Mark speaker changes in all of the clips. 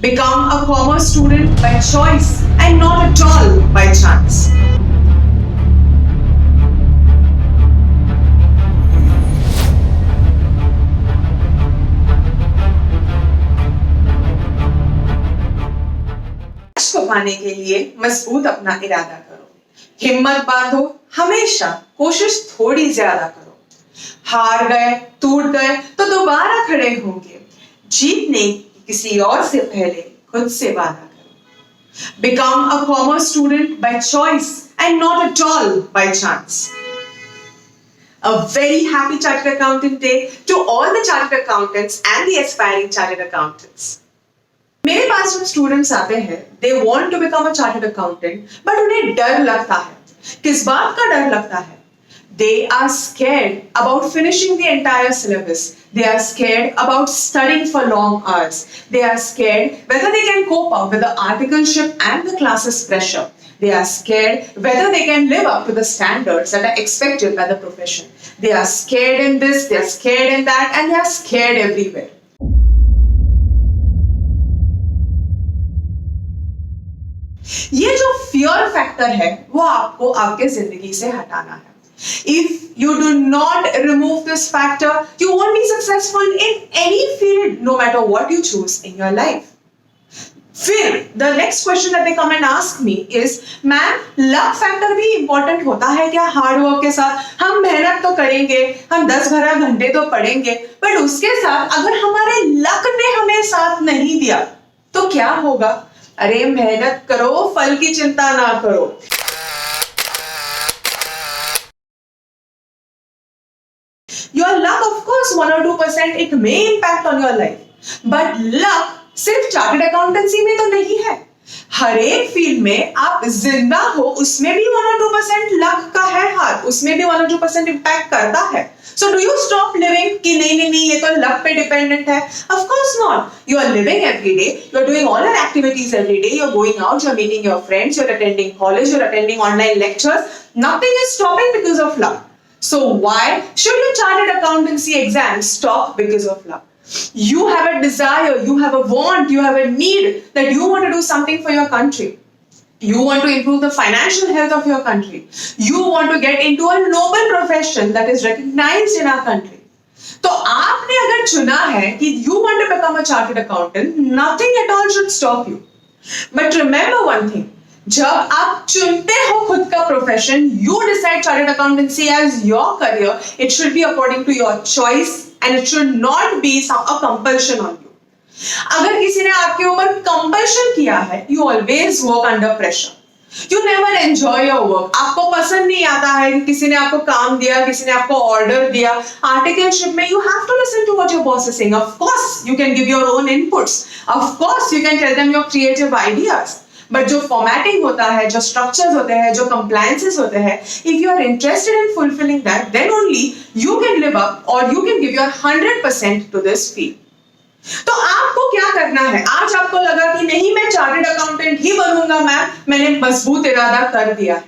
Speaker 1: Become a commerce student by choice and not at all by chance. को पाने के लिए मजबूत अपना इरादा करो, हिम्मत बांधो, हमेशा कोशिश थोड़ी ज्यादा करो। हार गए, टूट गए तो दोबारा खड़े होंगे। जीतने किसी और से पहले खुद से वादा करो। Become a commerce student by choice and not at all by chance. A very happy Chartered Accountant Day to all the Chartered Accountants and the aspiring Chartered Accountants. मेरे पास जब स्टूडेंट्स आते हैं, they want to become a chartered accountant, but उन्हें डर लगता है। किस बात का डर लगता है? They are scared about finishing the entire syllabus. They are scared about studying for long hours. They are scared whether they can cope up with the articleship and the classes pressure. They are scared whether they can live up to the standards that are expected by the profession. They are scared in this, they are scared in that, and they are scared everywhere. ये जो fear factor है वो आपको आपके जिंदगी से हटाना है। If you do not remove this factor, you won't be successful in any field, no matter what you choose in your life. फिर the next question that they come and ask me is, ma'am luck factor भी important होता है क्या hard work के साथ? हम मेहनत तो करेंगे, हम 10-12 घंटे तो पढ़ेंगे, बट उसके साथ अगर हमारे लक ने हमें साथ नहीं दिया तो क्या होगा? अरे मेहनत करो, फल की चिंता ना करो। Your luck, of course, 1 or 2% it may impact on your life, but luck सिर्फ चार्टर्ड अकाउंटेंसी में तो नहीं है। हर एक फील्ड में आप जिंदा हो, उसमें भी 1 or 2% लक का है हाथ, उसमें भी 1 or 2% इम्पैक्ट करता है। So do you stop living कि नहीं ये तो लक पे डिपेंडेंट है? Of course not. You are living every day. You are doing all your activities every day. You are going out. You are meeting your friends. You are attending college. You are attending online lectures. Nothing is stopping because of luck. So why should your chartered accountancy exam stop because of luck? You have a desire, you have a want, you have a need that you want to do something for your country. You want to improve the financial health of your country. You want to get into a noble profession that is recognized in our country. तो आपने अगर चुना है कि you want to become a chartered accountant, nothing at all should stop you. But remember one thing, जब आप चुनते हो खुद का profession, you decide chartered accountancy as your career, it should be according to your choice and it should not be a compulsion on you. अगर किसी ने आपके ऊपर कंपल्शन किया है, you always work under pressure. You never enjoy your work. आपको पसंद नहीं आता है, किसी ने आपको काम दिया, किसी ने आपको ऑर्डर दिया, आर्टिकलशिप में you have to listen to what your boss is saying. Of course, you can give your own inputs. Of course, you can tell them your creative ideas. But जो फॉर्मेटिंग होता है, जो structures होते हैं, जो compliances होते हैं, if you are interested in fulfilling that, then only you can live up और you can give your 100% to this field. तो आपको क्या करना है? आज आपको लगा कि नहीं मैं चार्टर्ड अकाउंटेंट ही बनूंगा मैम, मैंने मजबूत इरादा कर दिया है,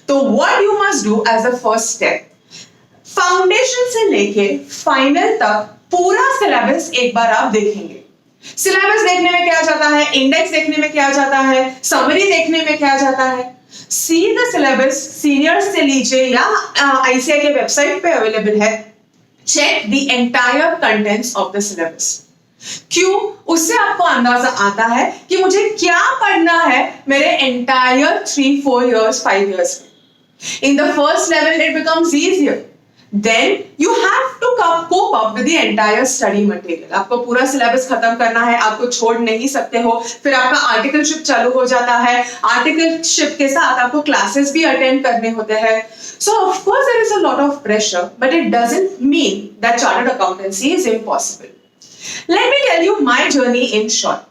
Speaker 1: तो what you must do as a first step, foundation से लेके फाइनल तक पूरा सिलेबस एक बार आप देखेंगे। सिलेबस देखने में क्या जाता है, इंडेक्स देखने में क्या जाता है, समरी देखने में क्या जाता है। सी द सिलेबस, सीनियर्स से लीजिए या आईसीआई के वेबसाइट पे अवेलेबल है। Check the entire contents of the syllabus. क्यों? उससे आपको अंदाजा आता है कि मुझे क्या पढ़ना है मेरे एंटायर 3-4 years 5 years में। In the first level it becomes easier, then you have to cope up with the entire study material. आपको पूरा सिलेबस खत्म करना है, आपको छोड़ नहीं सकते हो। फिर आपका आर्टिकलशिप चालू हो जाता है, आर्टिकलशिप के साथ आपको क्लासेस भी अटेंड करने होते हैं। So of course there is a lot of pressure, but it doesn't mean that chartered accountancy is impossible. Let me tell you my journey in short.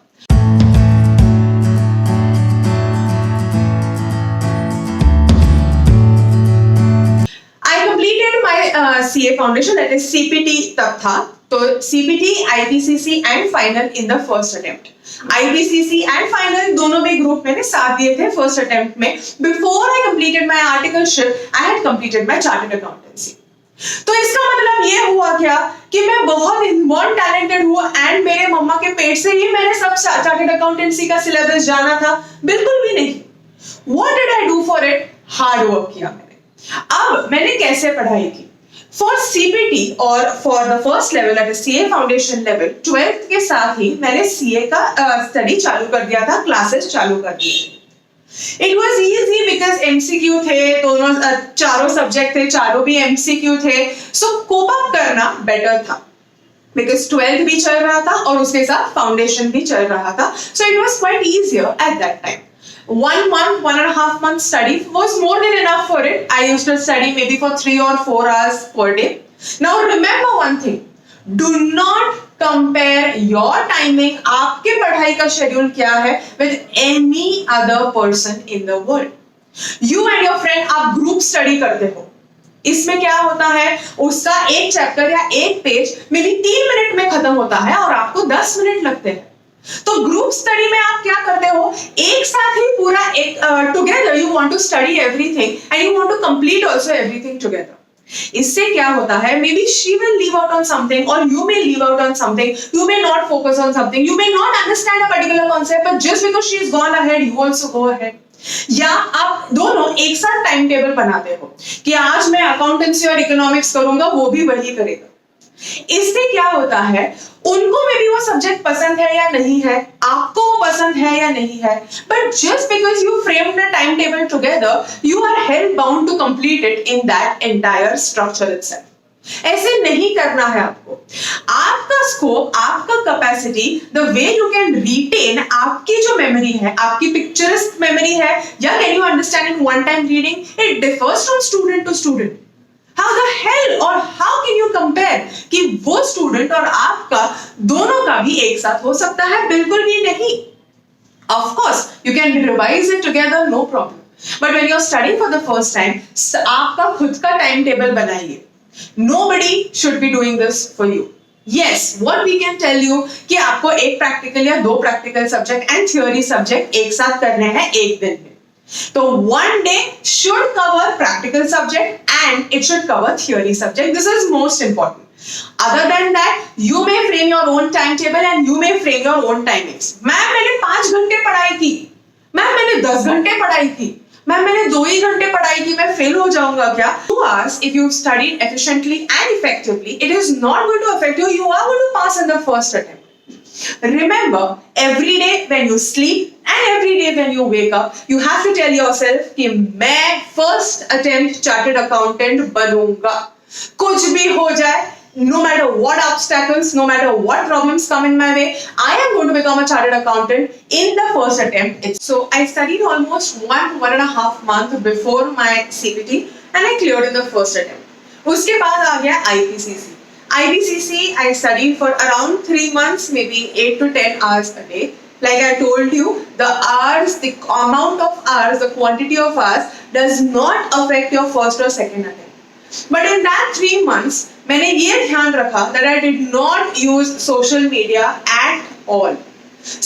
Speaker 1: CA foundation, that is CPT तब था, तो CPT, IPCC and final in the first attempt. IPCC and final दोनों में group मैंने साथ दिए थे first attempt में। Before I completed my articleship, I had completed my chartered accountancy. तो इसका मतलब ये हुआ क्या कि मैं बहुत इनबॉर्न टैलेंटेड हूँ एंड मेरे मम्मा के पेट से ही मैंने सब चार्टर्ड अकाउंटेंसी का सिलेबस जाना था? बिल्कुल भी नहीं। What did I do for it? Hard work किया मैंने। अब मैंने कैसे पढ़ाई की? फॉर सीपीटी और for the first level at CA foundation level 12th के साथ ही मैंने सीए का स्टडी चालू कर दिया था, क्लासेस चालू कर दिए। It was easy because MCQ थे, दोनों चारों सब्जेक्ट थे, चारों भी एमसीक्यू थे, सो कोप अप करना बेटर था बिकॉज 12th भी चल रहा था और उसके साथ फाउंडेशन भी चल रहा था, so it was quite easier at that time. 1 month, 1.5 month study was more than enough for it. I used to study maybe for 3 or 4 hours per day. Now remember one thing, do not compare your timing, आपके पढ़ाई का schedule क्या है, with any other person in the world. You and your friend आप group study करते हो, इसमें क्या होता है, उसका एक चैप्टर या एक पेज मे बी 3 मिनट में खत्म होता है और आपको 10 मिनट लगते हैं. तो ग्रुप स्टडी में आप क्या करते हो, एक साथ ही पूरा एक together you want to study everything and you want to complete also everything together. इससे क्या होता है, may be she will leave out on something और you may leave out on something, you may not focus on something, you may not understand a particular concept, but just because she is gone ahead you also go ahead. या आप दोनों एक साथ time table बनाते हो कि आज मैं अकाउंटेंसी और इकोनॉमिक्स करूंगा, वो भी वही करेगा. इससे क्या होता है, उनको में भी वो सब्जेक्ट पसंद है या नहीं है, आपको वो पसंद है या नहीं है, but just because you framed the time table together you are held bound to complete it in that entire structure itself. ऐसे नहीं करना है आपको. आपका स्कोप, आपका capacity, the way you can retain, आपकी जो मेमोरी है, आपकी पिक्चरिस्ट मेमोरी है, या can you understand in one time reading, it differs from student to student. How the hell और how can you compare कि वो स्टूडेंट और आपका दोनों का भी एक साथ हो सकता है? बिल्कुल भी नहीं. Of course, you can revise it together, no problem. But when you're studying for the first time, आपका खुद का टाइम टेबल बनाइए. Nobody should be doing this for you. Yes, what we can tell you कि आपको एक practical या 2 practical subject and theory subject एक साथ करने हैं एक दिन में. So one day should cover practical subject and it should cover theory subject. This is most important. Other than that, you may frame your own timetable and you may frame your own timings. Ma'am मैंने 5 घंटे पढ़ाई की, ma'am मैंने 10 घंटे पढ़ाई की, ma'am मैंने 2 ही घंटे पढ़ाई की, मैं फेल हो जाऊंगा क्या? 2 hours, if you studied efficiently and effectively, it is not going to affect you. You are going to pass in the first attempt. Remember, every day when you sleep and every day when you wake up, you have to tell yourself कि मैं first attempt chartered accountant बनूंगा. कुछ भी हो जाए, no matter what obstacles, no matter what problems come in my way, I am going to become a chartered accountant in the first attempt. So I studied almost 1.5 months before my CPT and I cleared in the first attempt. उसके बाद आ गया IPCC. IPCC, I studied for around 3 months, maybe 8 to 10 hours a day. Like I told you, the hours, the amount of hours, the quantity of hours does not affect your first or second attempt. But in that 3 months, मैंने ये ध्यान रखा that I did not use social media at all.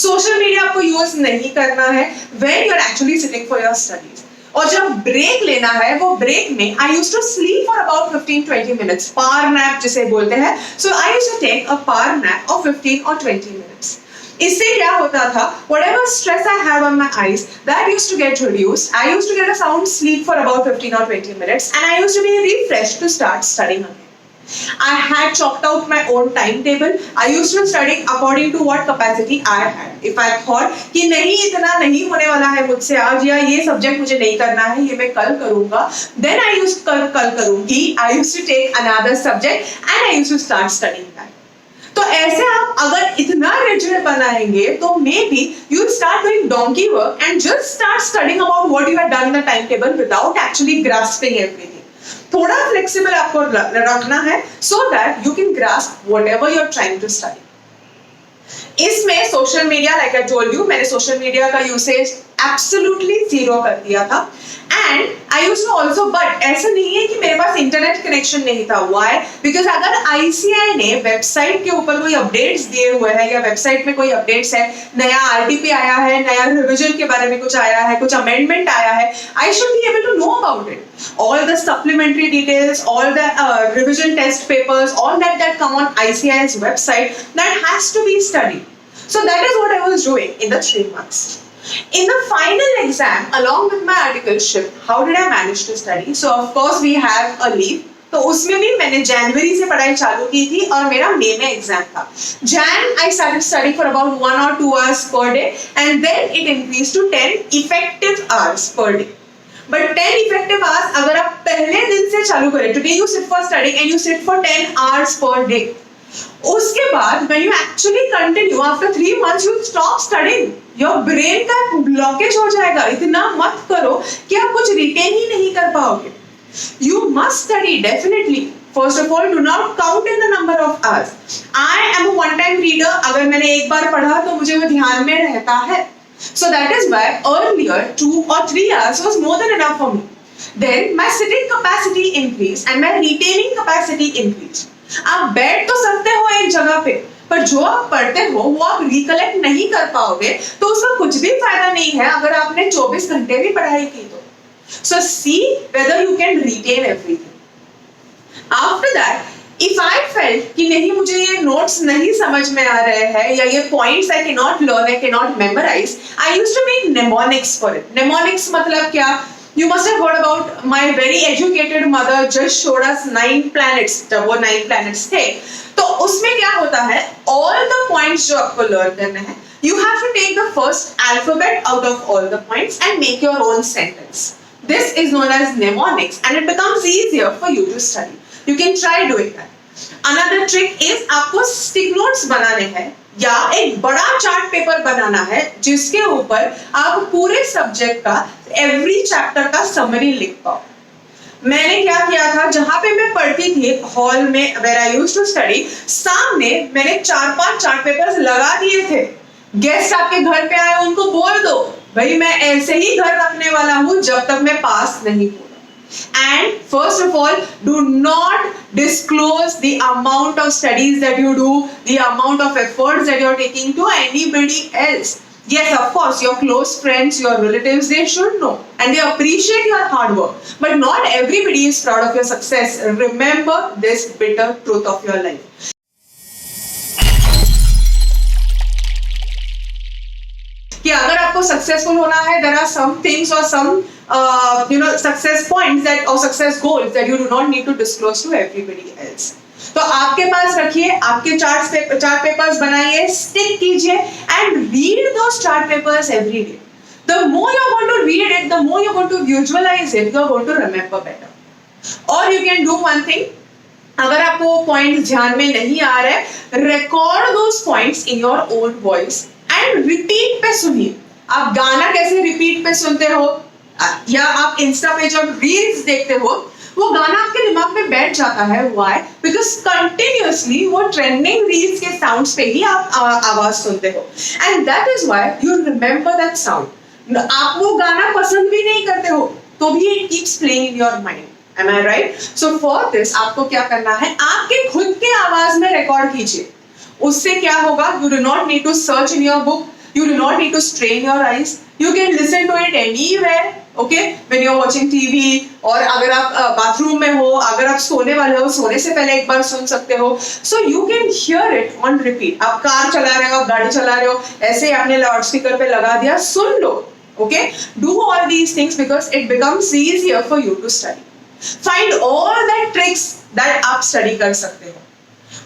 Speaker 1: Social media आपको use नहीं करना है when you are actually sitting for your studies. और जब ब्रेक लेना है, वो ब्रेक में I used to sleep for about 15-20 minutes, power nap जिसे बोलते हैं. So I used to take a power nap of 15 or 20 minutes. इससे क्या होता था, whatever stress I had on my eyes, that used to get reduced. I used to get a sound sleep for about 15 or 20 minutes and I used to be refreshed to start studying again. I had chalked out my own timetable. I used to study according to what capacity I had. If I thought कि नहीं इतना नहीं होने वाला है मुझसे आज, या ये सब्जेक्ट मुझे नहीं करना है, ये मैं कल करूँगा, then I used कल करूँगी. I used to take another subject and I used to start studying that. तो ऐसे आप अगर इतना रिजिड बनाएंगे तो maybe you start doing donkey work and just start studying about what you had done in the timetable without actually grasping everything. थोड़ा flexible आपको रखना है so that you can grasp whatever you're trying to study. इसमें social media, like I told you, मैंने social media का usage absolutely zero कर दिया था। And I used to also, but ऐसा नहीं है कि मेरे पास इंटरनेट कनेक्शन नहीं था। व्हाई? बिकॉज अगर आईसीएआई ने वेबसाइट के ऊपर कोई अपडेट्स दिए हुए हैं या वेबसाइट में कोई अपडेट्स है, नया आरटीपी आया है, नया रिवीजन के बारे में कुछ आया है, कुछ अमेंडमेंट आया है, I should be able to know about it, all the supplementary details, all the revision test papers, all that come on ICAI's website, that has to be studied. So that is what I was doing in the 3 months. In the final exam, along with my articleship, how did I manage to study? So of course we have a leave. तो उसमें भी मैंने जनवरी से पढ़ाई चालू की थी और मेरा मई में एग्जाम था। Jan I started studying for about 1 or 2 hours per day, and then it increased to 10 effective hours per day. But 10 effective hours अगर आप पहले दिन से चालू करें, today you sit for studying and you sit for 10 hours per day. उसके बाद when you actually continue after 3 months you stop studying. Your brain का ब्लॉकेज हो जाएगा। इतना मत करो कि आप कुछ रिटेन ही नहीं कर पाओगे। You must study definitely. First of all, do not count in the number of hours. I am a one-time reader. अगर मैंने एक बार पढ़ा तो मुझे वो ध्यान में रहता है। So that is why earlier 2 or 3 hours was more than enough for me. Then my sitting capacity increased and my retaining capacity increased. आप बैठ तो सकते हो एक जगह पे, पर जो आप पढ़ते हो वो आप रिकलेक्ट नहीं कर पाओगे, तो उसका कुछ भी फायदा नहीं है अगर आपने 24 घंटे भी पढ़ाई की तो। So see whether you can retain everything. After that, if I felt कि नहीं मुझे ये नोट्स नहीं समझ में आ रहे हैं या ये points I cannot learn, I cannot memorize, I used to make mnemonics for it. Mnemonics मतलब क्या? You must have heard about my very educated mother just showed us 9 planets. जब वो 9 planets थे, तो उसमें क्या होता है? All the points जो आपको learn करने हैं, you have to take the first alphabet out of all the points and make your own sentence. This is known as mnemonics, and it becomes easier for you to study. You can try doing that. Another trick is आपको stick notes बनाने हैं या एक बड़ा chart paper बनाना है जिसके ऊपर आप पूरे सब्जेक्ट का एवरी चैप्टर का समरी लिख पाओ। मैंने क्या किया था, जहां पे मैं पढ़ती थी हॉल में where I used to study, सामने मैंने 4-5 चार्ट पेपर्स लगा दिए थे। गेस्ट आपके घर पे आए उनको बोल दो भाई मैं ऐसे ही घर रखने वाला हूं जब तक मैं पास नहीं हूं। And first of all, do not disclose the amount of studies that you do, the amount of efforts that you're taking to anybody else. Yes, of course, your close friends, your relatives, they should know and they appreciate your hard work. But not everybody is proud of your success. Remember this bitter truth of your life. कि अगर आपको successful होना है, there are some things or some success points that or success goals that you do not need to disclose to everybody else. तो आपके पास रखिए, आपके chart papers बनाइए, स्टिक कीजिए and read those chart papers every day. The more you're going to read it, the more you're going to visualize it, you're going to remember better. Or you can do one thing. अगर आपको points ध्यान में नहीं आ रहे, record those points in your own voice and repeat पे सुनिए। आप गाना कैसे रिपीट पे सुनते हो या आप इंस्टा पे जब रील्स देखते हो, वो गाना आपके दिमाग में बैठ जाता है। Why? Because continuously वो ट्रेंडिंग रील्स के साउंड्स पे ही आप आवाज सुनते हो, and that is why you remember that sound. आप वो गाना पसंद भी नहीं करते हो तो भी it keeps playing in your mind. Am I right? So for this आपको क्या करना है, आपके खुद के आवाज में रिकॉर्ड कीजिए। उससे क्या होगा, you do not need to search in your book, you do not need to strain your eyes, you can listen to it anywhere, okay, when you're watching TV, और अगर आप बाथरूम में हो, अगर आप सोने वाले हो, सोने से पहले एक बार सुन सकते हो। So you can hear it on repeat. आप कार चला रहे हो, आप गाड़ी चला रहे हो, ऐसे आपने लाउड स्पीकर पे लगा दिया, सुन लो, okay? Do all these things because it becomes easier for you to study. Find all that tricks that आप study कर सकते हो।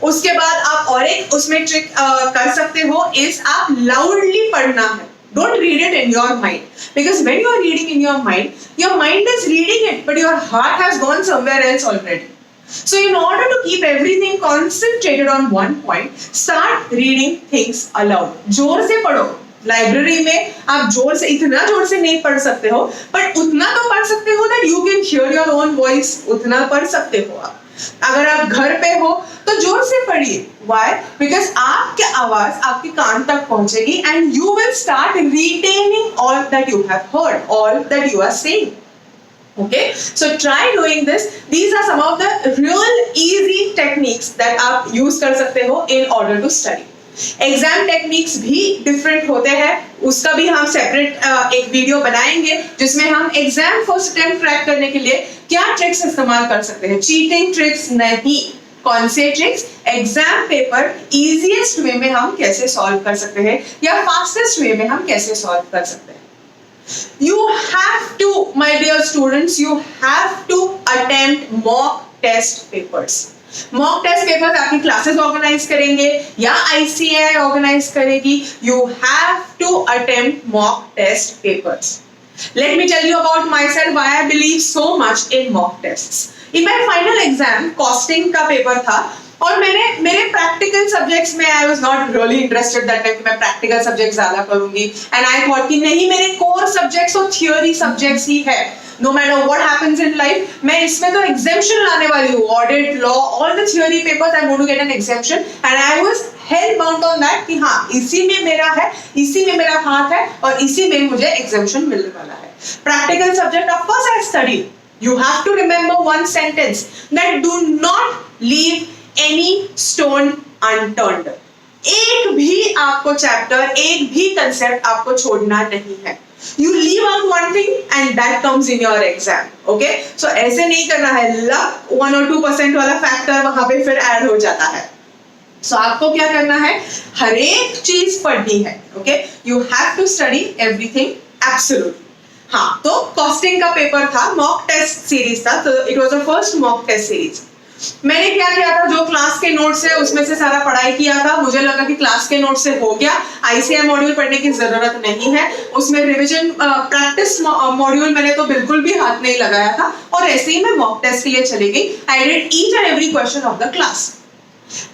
Speaker 1: उसके बाद आप और एक उसमें ट्रिक कर सकते हो, इस आप लाउडली पढ़ना है। Don't read it in your mind, because when you are reading in your mind is reading it, but your heart has gone somewhere else already. So in order to keep everything concentrated on one point, start reading things aloud. जोर से पढ़ो। Library में आप जोर से, इतना जोर से नहीं पढ़ सकते हो, but उतना तो पढ़ सकते हो that you can hear your own voice, उतना पढ़ सकते हो आप। अगर आप घर पे हो तो जोर से पढ़िए. Why? Because आपकी आवाज आपके कान तक पहुंचेगी and you will start retaining all that you have heard, all that you are saying. Okay, so try doing this. These are some of the real easy techniques that आप use कर सकते हो in order to study. Exam techniques भी different होते हैं, उसका भी हम सेपरेट एक वीडियो बनाएंगे जिसमें हम एग्जाम फर्स्ट अटेम्प्ट क्रैक करने के लिए क्या ट्रिक्स इस्तेमाल कर सकते हैं. चीटिंग ट्रिक्स नहीं, कौन से tricks exam paper easiest way में हम कैसे सॉल्व कर सकते हैं या फास्टेस्ट वे में हम कैसे सॉल्व कर सकते हैं. You have to, my dear students, you have to attempt mock test papers. Mock test paper आपकी क्लासेस ऑर्गेनाइज करेंगे या ICAI ऑर्गेनाइज करेगी. You have to attempt mock test papers. Let me tell you about myself why I believe so much in mock tests. In my final exam costing का paper था और मैंने मेरे practical subjects में I was not really interested that time कि मैं practical subject ज्यादा करूंगी एंड आई थॉट कि नहीं, मेरे कोर सब्जेक्ट्स और थियोरी सब्जेक्ट्स ही है. No matter what happens in life, मैं इसमें तो exemption लाने वाली हूँ. Audit, law, all the theory papers I'm going to get an exemption, and I was hell bound on that कि हाँ इसी में मेरा है, इसी में मेरा हाथ है और इसी में मुझे exemption मिलने वाला है. Practical subject, of course I studied. You have to remember one sentence that do not leave any stone unturned. एक भी आपको चैप्टर, एक भी कंसेप्ट आपको छोड़ना नहीं है. You leave out one thing and that comes in your exam. Okay? So ऐसे नहीं करना है. luck 1 or 2% वाला फैक्टर वहां पे फिर ऐड हो जाता है. So आपको क्या करना है, हर एक चीज पढ़नी है. Okay? You have to study everything absolutely. हाँ, तो कॉस्टिंग का पेपर था, मॉक टेस्ट सीरीज था, तो it was the first mock test series. मैंने क्या किया था, जो क्लास के नोट्स है उसमें से सारा पढ़ाई किया था. मुझे लगा कि क्लास के नोट से हो गया, ICAI मॉड्यूल पढ़ने की जरूरत नहीं है. उसमें रिवीजन प्रैक्टिस मॉड्यूल मैंने तो बिल्कुल भी हाथ नहीं लगाया था और ऐसे ही मैं मॉक टेस्ट के लिए चली गई. I did each and every question of the class.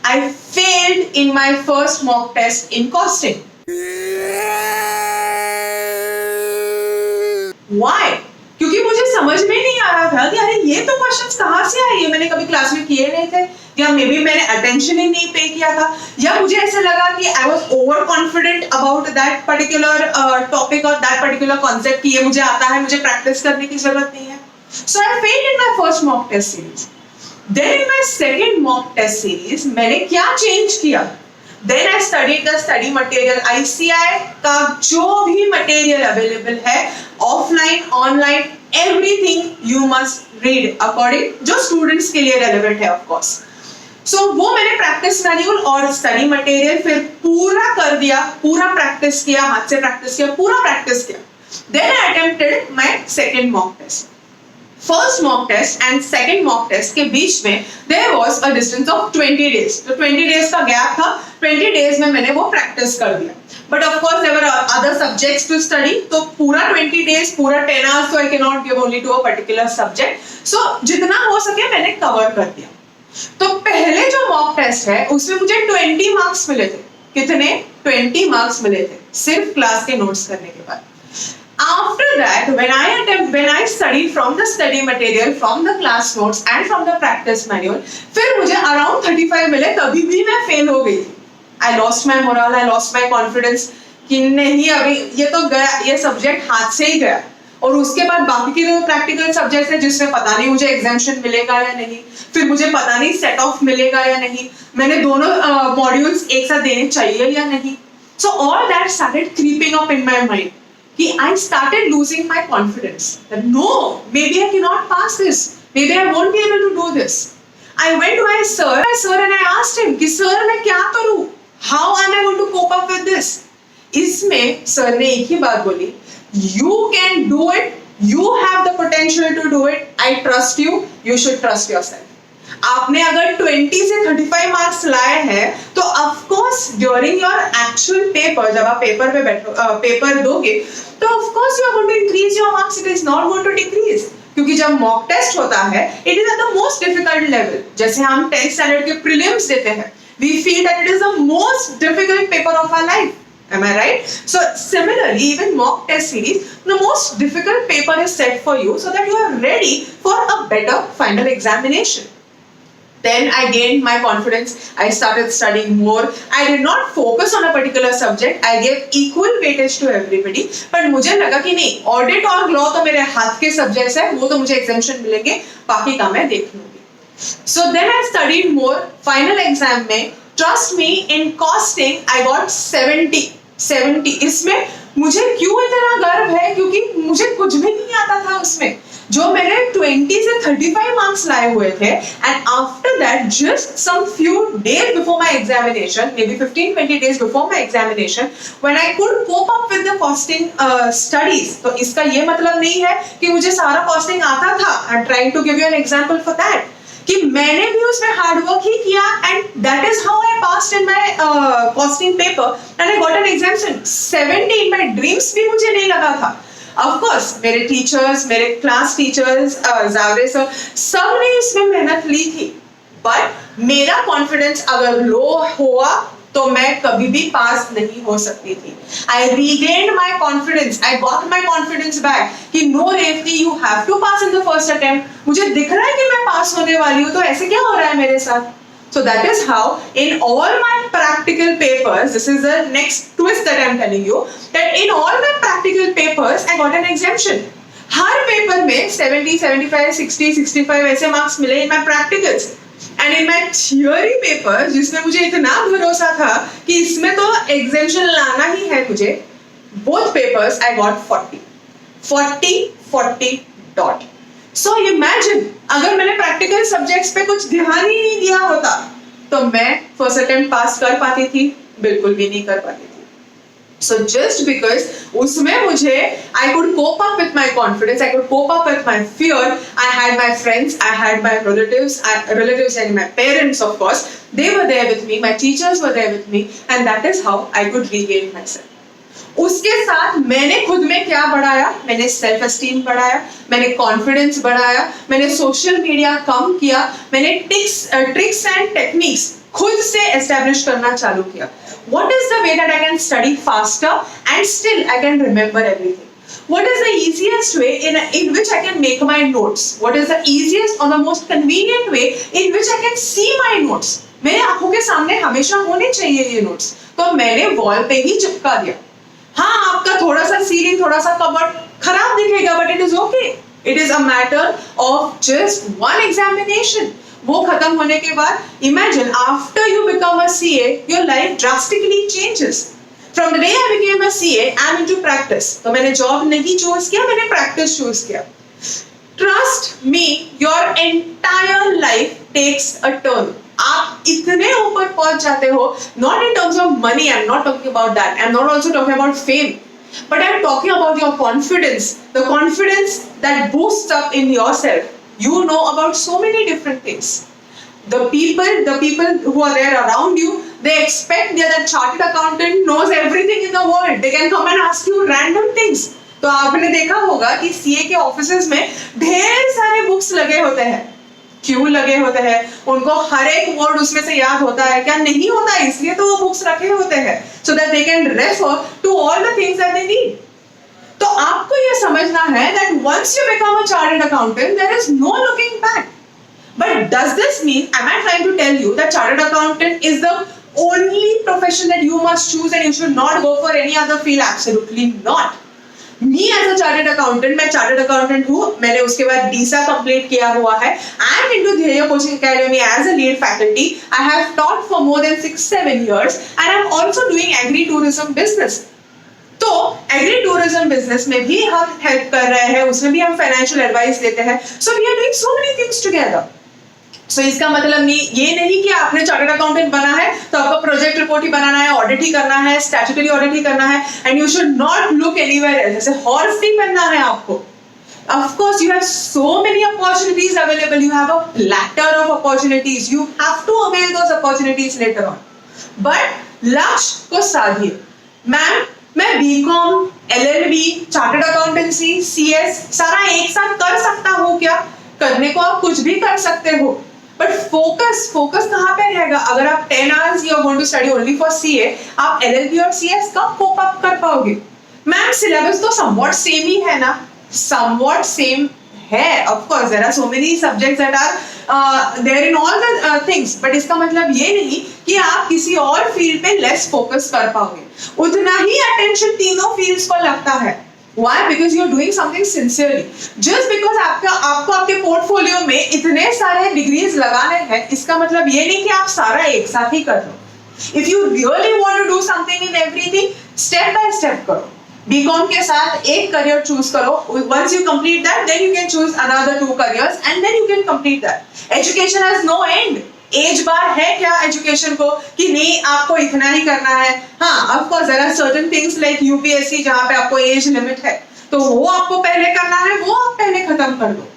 Speaker 1: I failed in my first mock test in costing. Why? क्योंकि मुझे समझ में नहीं आ रहा था कि अरे ये तो क्वेश्चंस कहाँ से आए, ये मैंने कभी क्लास में किए नहीं थे, या मे बी मैंने अटेंशन ही नहीं पे किया था, या मुझे ऐसे लगा कि I was over confident about that particular topic और दैट पर्टिकुलर कॉन्सेप्ट कि ये मुझे आता है, मुझे प्रैक्टिस करने की जरूरत नहीं है. So I failed in my first mock test series. Then in my second mock test series मैंने क्या चेंज किया, Then I studied the study material. ICAI का जो भी मटेरियल अवेलेबल है, offline, online, everything you must read according जो students के लिए रेलेवेंट है, ऑफ कोर्स. सो वो मैंने प्रैक्टिस मैन्यूअल और स्टडी मटेरियल फिर पूरा कर दिया, पूरा प्रैक्टिस किया, हाथ से प्रैक्टिस किया, पूरा प्रैक्टिस किया. Then I attempted my second mock test. First mock test and second mock test के बीच में there was a distance of 20 days. तो 20 डेज का गैप था. 20 डेज में मैंने वो प्रैक्टिस कर दिया. But of course there were other subjects to study, तो पूरा 20 डेज, पूरा 10 आवर्स, तो I can not give only to a particular subject. So जितना हो सके मैंने कवर कर दिया. तो पहले जो मॉक टेस्ट है उसमें मुझे 20 मार्क्स मिले थे. कितने? 20 मार्क्स मिले थे सिर्फ क्लास के नोट्स करने के बाद. After that, when I studied from the study material, from the class notes and from the practice manual, फिर मुझे around 35 मिले, तभी भी मैं फेल हो गई थी. I lost my morale, I lost my confidence कि नहीं, अभी ये तो गया, ये सब्जेक्ट हाथ से ही गया. और उसके बाद बाकी के जो प्रैक्टिकल सब्जेक्ट है जिसमें पता नहीं मुझे एग्जामिनेशन मिलेगा या नहीं, फिर मुझे पता नहीं सेट ऑफ मिलेगा या नहीं, मैंने दोनों मॉड्यूल्स एक साथ देने चाहिए या नहीं. So all that started creeping up in my mind. I started losing my confidence that no, maybe I cannot pass this, maybe I won't be able to do this. I went to my sir and I asked him कि sir मैं क्या करूँ, how am I going to cope up with this? इसमें sir ने एक ही बात बोली, you can do it, you have the potential to do it, I trust you, you should trust yourself. आपने अगर 20 से 35 मार्क्स लाए हैं तो of course during your actual paper, जब आप पेपर पे बैठो, पेपर दोगे, तो of course you are going to increase your marks, it is not going to decrease. क्योंकि जब मॉक टेस्ट होता है it is at the most difficult level. जैसे हम 10th स्टैंडर्ड के प्रीलिम्स देते हैं, we feel that it is the most difficult paper of our life. Am I right? So similarly, even mock test series, the most difficult paper is set for you so that you are ready for a better final examination. Then I gained my confidence. I started studying more. I did not focus on a particular subject. I gave equal weightage to everybody. But मुझे लगा कि नहीं, audit और law तो मेरे हाथ के subjects हैं, वो तो मुझे एग्जामिनेशन मिलेंगे, बाकी का मैं देख लूंगी. So then I studied more. Final exam में, trust me, in costing I got 70. इसमें मुझे क्यों इतना गर्व है, क्योंकि मुझे कुछ भी नहीं आता था उसमें. जो मैंने 20 से 35 मार्क्स लाए हुए थे, and after that just some few days before my examination, may be 15-20 days before my examination, when I could cope up with the costing studies. तो इसका ये मतलब नहीं है कि मुझे सारा कॉस्टिंग आता था. I am trying to give you an example for that, कि मैंने भी उसमें हार्ड वर्क ही किया, and that is how I passed in my costing paper and I got an examination. 70 in my dreams भी मुझे नहीं लगा था. Of course, मेरे टीचर्स, मेरे क्लास टीचर्स, जावरे सर, सब ने इसमें मेहनत ली थी. बट मेरा कॉन्फिडेंस अगर लो हुआ तो मैं कभी भी पास नहीं हो सकती थी. I regained my confidence. I got my confidence back. कि no Revati, you have to pass in the first attempt. मुझे दिख रहा है कि मैं पास होने वाली हूँ, तो ऐसे क्या हो रहा है मेरे साथ? So that is how in all my practical papers, this is the next twist that I am telling you, that in all my practical papers I got an exemption. Her paper में 70, 75, 60, 65 ऐसे marks मिले in my practicals. And in my theory papers, जिसमें मुझे इतना भरोसा था कि इसमें तो exemption लाना ही है मुझे, both papers I got 40 dot. So imagine, अगर मैंने प्रैक्टिकल सब्जेक्ट्स पे कुछ ध्यान ही नहीं दिया होता तो मैं फर्स्ट अटेम्प्ट पास कर पाती थी? बिल्कुल भी नहीं कर पाती थी. So just because उसमें मुझे I could cope up with my confidence, I could cope up with my fear, I had my friends, I had my relatives and my parents, of course, they were there with me, my teachers were there with me, and that is how I could regain myself. उसके साथ मैंने खुद में क्या बढ़ाया? मैंने self esteem बढ़ाया, मैंने कॉन्फिडेंस बढ़ाया, मैंने सोशल मीडिया कम किया, मैंने ट्रिक्स एंड टेक्निक्स खुद से एस्टैब्लिश करना चालू किया. What is the way that I can study faster and still I can remember everything? What is the easiest way in which I can make my notes? What is the easiest or the most convenient way in which I can see my notes? मेरे आंखों के सामने हमेशा होने चाहिए ये notes, तो मैंने वॉल पे ही चिपका दिया. हाँ, आपका थोड़ा सा सीलिंग, थोड़ा सा कबर्ड खराब दिखेगा, but it is okay. It is a matter of just one examination. वो खत्म होने के बाद, imagine after you become a CA, your life drastically changes. From the day I became a CA, I am into practice. तो मैंने job नहीं choose किया, मैंने प्रैक्टिस चूज किया. Trust me, your entire life takes a turn. आप इतने ऊपर पहुंच जाते हो, not in terms of money, I'm not talking about that, I'm not also talking about fame, but I'm talking about your confidence, the confidence that boosts up in yourself. You know about so many different things. The people who are there around you, they expect that the chartered accountant knows everything in the world. They can come and ask you random things. तो आपने देखा होगा कि CA के offices में ढेर सारे books लगे होते हैं. क्यों लगे होते हैं? उनको हर एक वर्ड उसमें से याद होता है क्या? नहीं होता, इसलिए तो वो बुक्स रखे होते हैं, so that they can refer to all the things that they need. तो आपको ये समझना है that once you become a chartered accountant, there is no looking back. But does this mean, am I trying to tell you that chartered accountant is the only profession that you must choose and you should not go for any other field? Absolutely not. Me as a chartered accountant, मैं chartered accountant हूँ, मैंने उसके बाद DISA complete किया हुआ है. I am into Dheya Coaching Academy as a lead faculty. I have taught for more than 6-7 years and I am also doing agri-tourism business. तो agri-tourism business में भी हम help कर रहे हैं, उसमें भी हम financial advice देते हैं. So we are doing so many things together. So इसका मतलब ये नहीं कि आपने चार्टर्ड अकाउंटेंट बना है तो आपको प्रोजेक्ट रिपोर्ट ही बनाना है, ऑडिट ही करना है, स्टैट्यूटरी ऑडिट ही करना है, and you should not look anywhere else. जैसे हॉर्स नहीं बनना है आपको. Of course, you have so many opportunities available. You have a platter of opportunities. You have to avail those opportunities later on. But लक्ष्य को साधिए. Ma'am, मैं BCom, LLB, chartered accountancy, CS सारा एक साथ कर सकता हूँ क्या? करने को आप कुछ भी कर सकते हो, बट फोकस कहाँ पे रहेगा? अगर आप 10 hours you are going to study only for CA, आप LLB और CS कब कोप अप कर पाओगे? मैम, सिलेबस तो somewhat सेम ही है ना? somewhat सेम है, of course there are so many subjects that are there in all the things, but इसका मतलब ये नहीं कि आप किसी और फील्ड पे लेस फोकस कर पाओगे, उतना ही अटेंशन तीनों फील्ड्स को लगता है. Why? Because you are doing something sincerely. Just because आपको आपके पोर्टफोलियो में इतने सारे डिग्रीज लगाने हैं, इसका मतलब ये नहीं कि आप सारा एक साथ ही कर लो. If you really want to do something in everything, step by step करो. बीकॉम के साथ एक करियर चूज करो. Once you complete that, then you can choose another 2 careers and then you can complete that. Education has no end. एज बार है क्या education को कि नहीं आपको इतना ही करना है. हाँ, of course there are certain things like UPSC जहां पे आपको एज लिमिट है, तो वो आपको पहले करना है, वो आप पहले खत्म कर दो.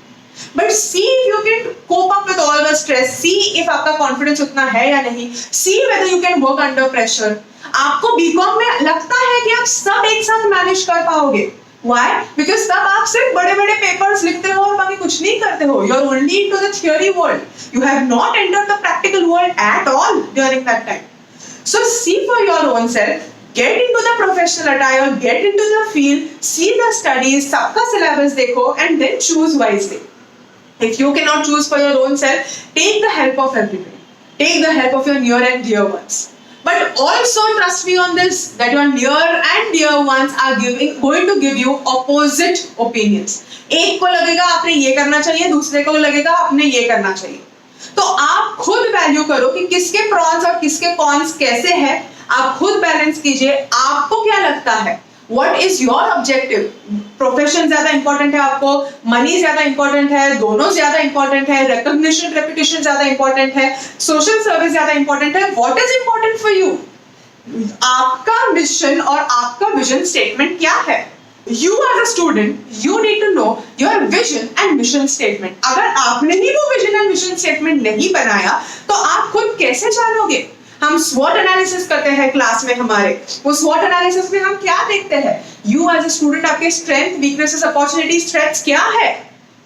Speaker 1: But see if you can cope up with all the stress, see if आपका कॉन्फिडेंस उतना है या नहीं, see whether you can work under pressure. आपको बीकॉम में लगता है कि आप सब एक साथ मैनेज कर पाओगे. Why? Because तब आप सिर्फ बड़े-बड़े पेपर्स लिखते हो और बाकी कुछ नहीं करते हो. You are only into the theory world. You have not entered the practical world at all during that time. So see for your own self. Get into the professional attire. Get into the field. See the studies. सबका syllabus देखो and then choose wisely. If you cannot choose for your own self, take the help of everybody. Take the help of your near and dear ones. But also trust me on this, that your near and dear ones are going to give you opposite opinions. एक को लगेगा आपने ये करना चाहिए, दूसरे को लगेगा आपने ये करना चाहिए. तो आप खुद वैल्यू करो कि किसके प्रॉन्स और किसके कॉन्स कैसे हैं. आप खुद बैलेंस कीजिए. आपको क्या लगता है? What is your objective? Profession ज्यादा इंपॉर्टेंट है आपको, मनी ज्यादा इंपॉर्टेंट है, दोनों ज्यादा इंपॉर्टेंट है, रिकॉग्निशन रेपुटेशन ज्यादा इंपॉर्टेंट है, सोशल सर्विस ज्यादा इंपॉर्टेंट है. What is important for you? आपका मिशन और आपका विजन स्टेटमेंट क्या है? You as a student, you need to know your vision and mission statement. अगर आपने ही वो विजन एंड मिशन स्टेटमेंट नहीं बनाया तो आप खुद कैसे जानोगे? हम SWOT एनालिसिस करते हैं क्लास में हमारे. वो SWOT एनालिसिस में हम क्या देखते हैं? You as a student, आपके स्ट्रेंथ, वीकनेसेस, अपॉर्चुनिटीज, थ्रेट्स क्या है?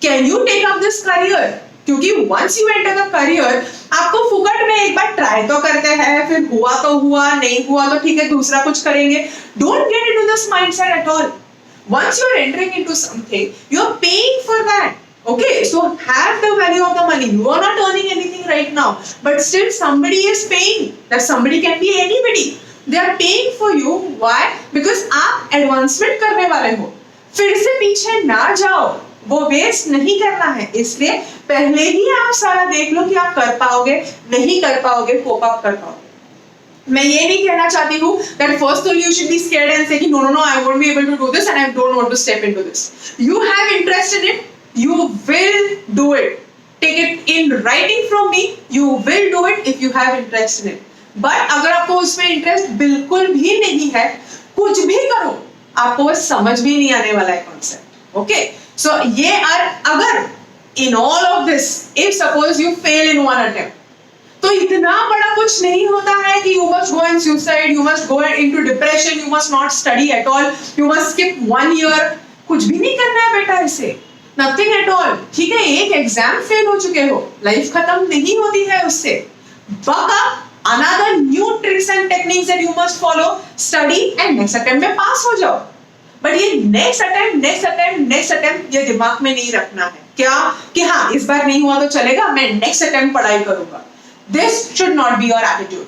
Speaker 1: Can you take up this career? क्योंकि once you enter the career, आपको फुकट में एक बार ट्राई तो करते हैं, फिर हुआ तो हुआ, नहीं हुआ तो ठीक है, दूसरा कुछ करेंगे. Don't get into this mindset at all. Once you are entering into something, you are paying for that. Okay, so have the value of the money. You are not earning anything right now, but still somebody is paying. That somebody can be anybody. They are paying for you. Why? Because आप advancement करने वाले हो. फिर से पीछे ना जाओ. वो वेस्ट नहीं करना है. इसलिए पहले ही आप सारा देख लो कि आप कर पाओगे, नहीं कर पाओगे, कोप अप कर पाओगे. मैं ये नहीं कहना चाहती हूँ that first you should be scared and say कि no, I won't be able to do this and I don't want to step into this. You have interest in it. You will do it. Take it in writing from me. You will do it if you have interest in it. But अगर आपको उसमें interest बिल्कुल भी नहीं है, कुछ भी करो, आपको वो समझ भी नहीं आने वाला है कॉन्सेप्ट. ओके, सो ये अगर in all of this, if suppose you fail in one attempt, तो इतना बड़ा कुछ नहीं होता है कि you must go and suicide, you must go into depression, you must not study at all, you must skip 1 year. कुछ भी नहीं करना है बेटा इसे. Nothing at all. ठीक है, एक एग्जाम फेल हो चुके हो, लाइफ खत्म नहीं होती है उससे. Buck up, another new tricks and techniques that you must follow, study and next attempt में पास हो जाओ. But ये next attempt ये दिमाग में नहीं रखना है. क्या कि हाँ इस बार नहीं हुआ तो चलेगा, मैं नेक्स्ट अटेम्प्ट पढ़ाई करूंगा. This should not be your attitude.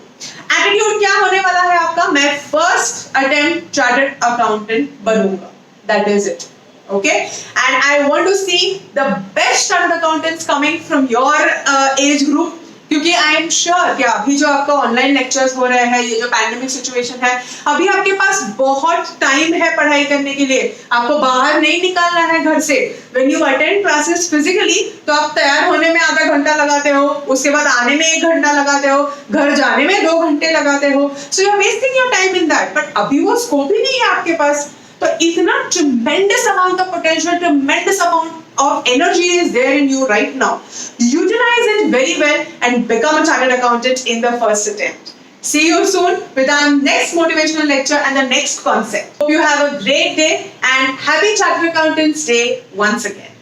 Speaker 1: Attitude क्या होने वाला है आपका? मैं फर्स्ट अटेम्प्ट चार्टर्ड अकाउंटेंट बनूंगा. That is it. Okay, and I want to see the best chartered accountants coming from your age group. क्योंकि I am sure कि अभी जो आपका ऑनलाइन लेक्चर्स हो रहे हैं, ये जो पैंडेमिक सिचुएशन है, अभी आपके पास बहुत टाइम है पढ़ाई करने के लिए. आपको बाहर नहीं निकालना है घर से. When you attend classes physically, तो आप तैयार होने में आधा घंटा लगाते हो, उसके बाद आने में 1 घंटा लगाते हो, घर जाने में 2 घंटे लगाते हो. So you are wasting your time in that. But अभी वो स्कोप ही नहीं है आपके पास. तो इतना tremendous amount of potential, tremendous amount of energy is there in you right now. Utilize it very well and become a chartered accountant in the first attempt. See you soon with our next motivational lecture and the next concept. Hope you have a great day and happy Chartered Accountants Day once again.